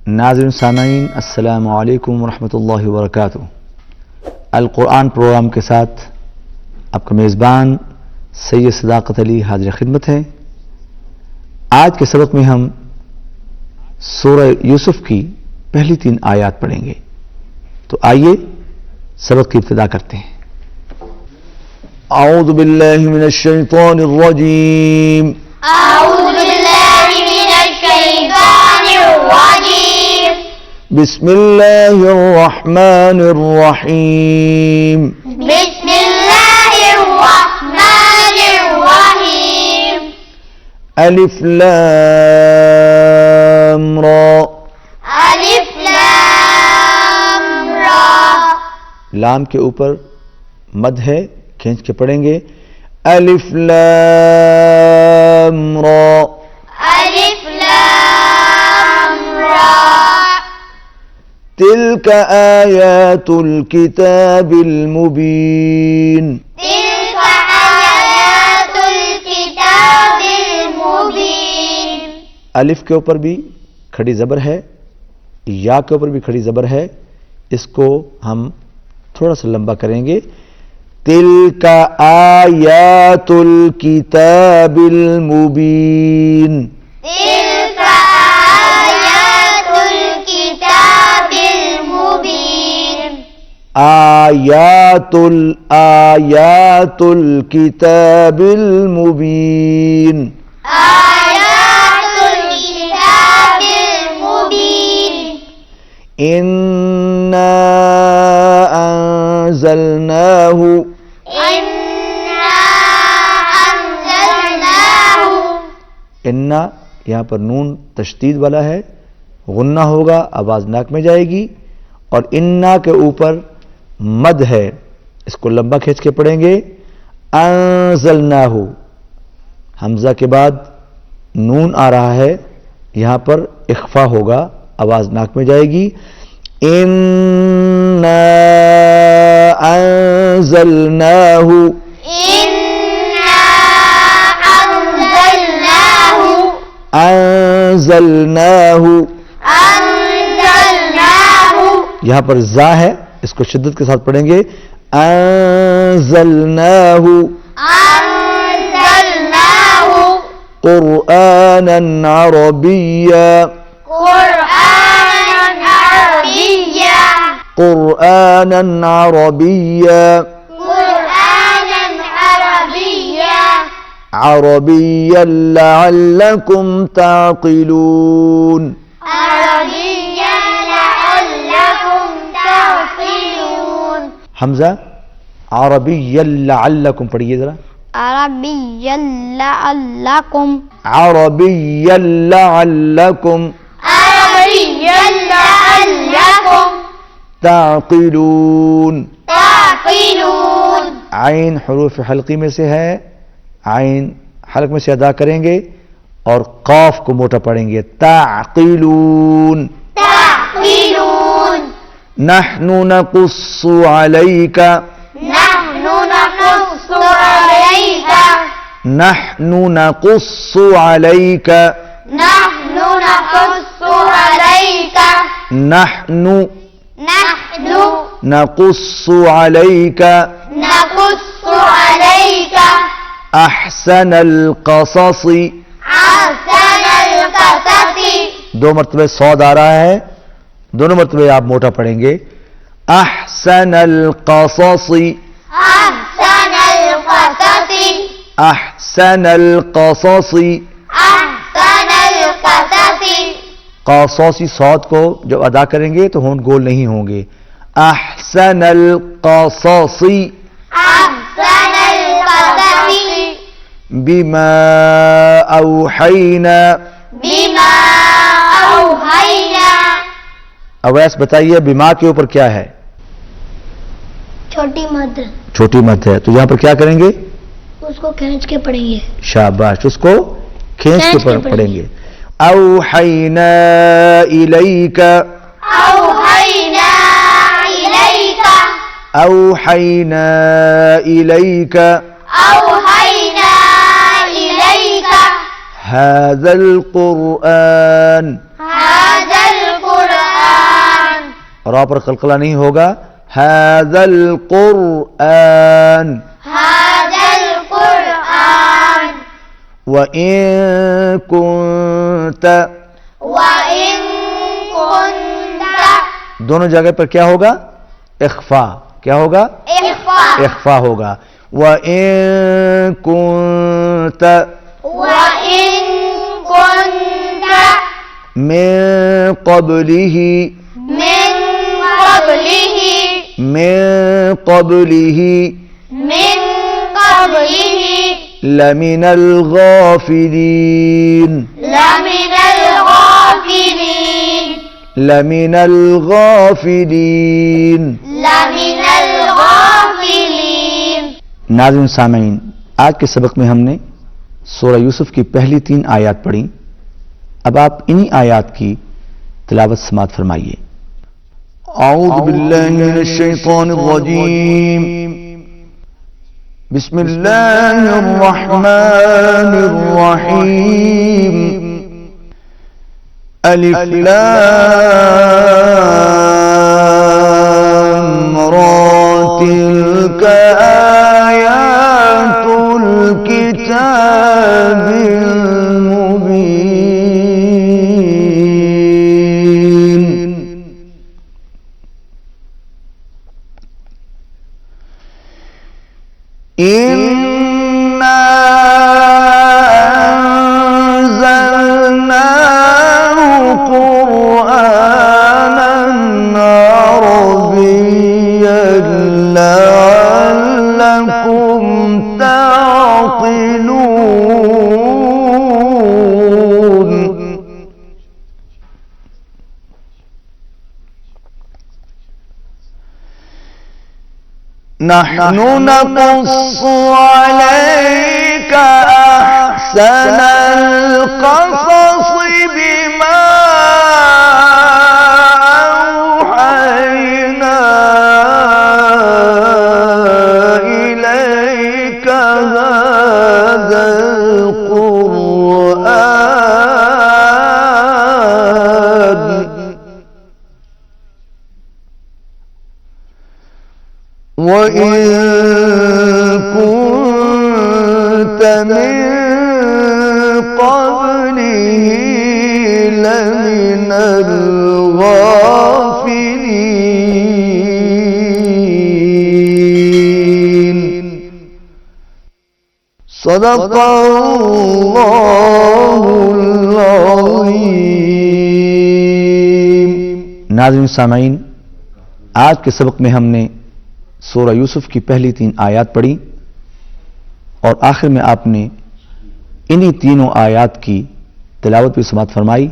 ناظرین سامعین السلام علیکم ورحمۃ اللہ وبرکاتہ۔ القرآن پروگرام کے ساتھ آپ کا میزبان سید صداقت علی حاضر خدمت ہے۔ آج کے سبق میں ہم سورہ یوسف کی پہلی 3 آیات پڑھیں گے، تو آئیے سبق کی ابتدا کرتے ہیں۔ اعوذ باللہ من الشیطان الرجیم، أعوذ بالله من الشيطان الرجيم، بسم اللہ الرحمن الرحیم۔ بسم الله الرحمن الرحيم، الف لام را، ألف لام را، لام کے اوپر مد ہے، کھینچ کے پڑھیں گے۔ الف لام را، ألف لام را، تلك آیات الكتاب المبین۔ تلك آيات الكتاب المبين، الف کے اوپر بھی کھڑی زبر ہے، یا کے اوپر بھی کھڑی زبر ہے، اس کو ہم تھوڑا سا لمبا کریں گے۔ تلک آیات الکتاب المبین، تلك آيات الكتاب المبين، آیات الکتاب المبین۔ آيات الكتاب المبين، انا انزلناہ، إنا أنزلناه، انا یہاں پر نون تشدید والا ہے، غنہ ہوگا، آواز ناک میں جائے گی، اور انا کے اوپر مد ہے، اس کو لمبا کھینچ کے پڑھیں گے۔ انزلناہ، حمزہ کے بعد نون آ رہا ہے، یہاں پر اخفا ہوگا، آواز ناک میں جائے گی۔ انا انزلناہ، إنا أنزلناه، انزلناہ، أنزلناه، یہاں پر زا ہے، اس کو شدت کے ساتھ پڑھیں گے۔ انزلناہ أنزلناه، قرآنا عربیا، قرآنا عربيا، قرآنا عربیا، قرآنا عربيا، عربیا لعلکم تعقلون۔ عربيا لعلكم تعقلون، حمزہ عربیا لعلکم پڑھیے ذرا، عربيا لعلكم، عربیا لعلکم عربيا لعلكم تعقلون۔ تعقلون، عین حروف حلقی میں سے ہے، عین حلق میں سے ادا کریں گے اور قاف کو موٹا پڑھیں گے۔ تعقلون، تعقلون، نحن نقص علیک، نحن نقص عليك، نحن نقص علیک، نحن نقص عليك، نحن نحن نقص علیک نقص عليك احسن القصص۔ أحسن القصص، 2 مرتبہ صاد آ رہا ہے، دونوں مرتبہ آپ موٹا پڑھیں گے۔ احسن القصص، أحسن القصص، احسن القصص۔ أحسن القصص، قاصوسی صاد کو جب ادا کریں گے تو ہونٹ گول نہیں ہوں گے۔ احسن القصص أحسن القصص، بما اوحینا۔ بما أوحينا، اویس بتائیے بما کے اوپر کیا ہے؟ چھوٹی مد، چھوٹی مد ہے، تو یہاں پر کیا کریں گے؟ اس کو کھینچ کے پڑھیں گے۔ شاباش، اس کو کھینچ کے پڑھیں گے۔ اوحینا الیک، أوحينا إليك، اوحینا الیک أوحينا إليك، هذا القرآن، هذا القرآن را پر قلقلہ نہیں ہوگا. هذا القرآن هذا القرآن وإن كنت وإن كنت دونوں جگہ پر کیا ہوگا؟ اخفا. کیا ہوگا؟ إخفاء اخفا ہوگا. وإن كنت وإن كنت من قبله من قبله من قبله من قبله لمن الغافلين لمن الغافلين لمن الغافلين. لمن الغافلين. ناظرین سامعین، آج کے سبق میں ہم نے سورہ یوسف کی پہلی 3 آیات پڑھی. اب آپ انہی آیات کی تلاوت سماعت فرمائیے. اعوذ باللہ من الشیطان الرجیم. بسم اللہ الرحمن الرحیم. الف لام را تلک آیات الكتاب المبین. إِنَّا أَنزَلْنَاهُ قُرْآنًا عَرَبِيًّا لَعَلَّكُمْ تَعْقِلُونَ. نحن نقص عليك أحسن القصص بما أوحينا إليك هذا القرآن وَإِن كُنتَ مِن قَبْلِهِ لَمِنَ الْغَافِلِينَ. صدق اللہ العظیم. ناظرین سامعین، آج کے سبق میں ہم نے سورہ یوسف کی پہلی 3 آیات پڑھی اور آخر میں آپ نے انہی تینوں آیات کی تلاوت بھی سماعت فرمائی.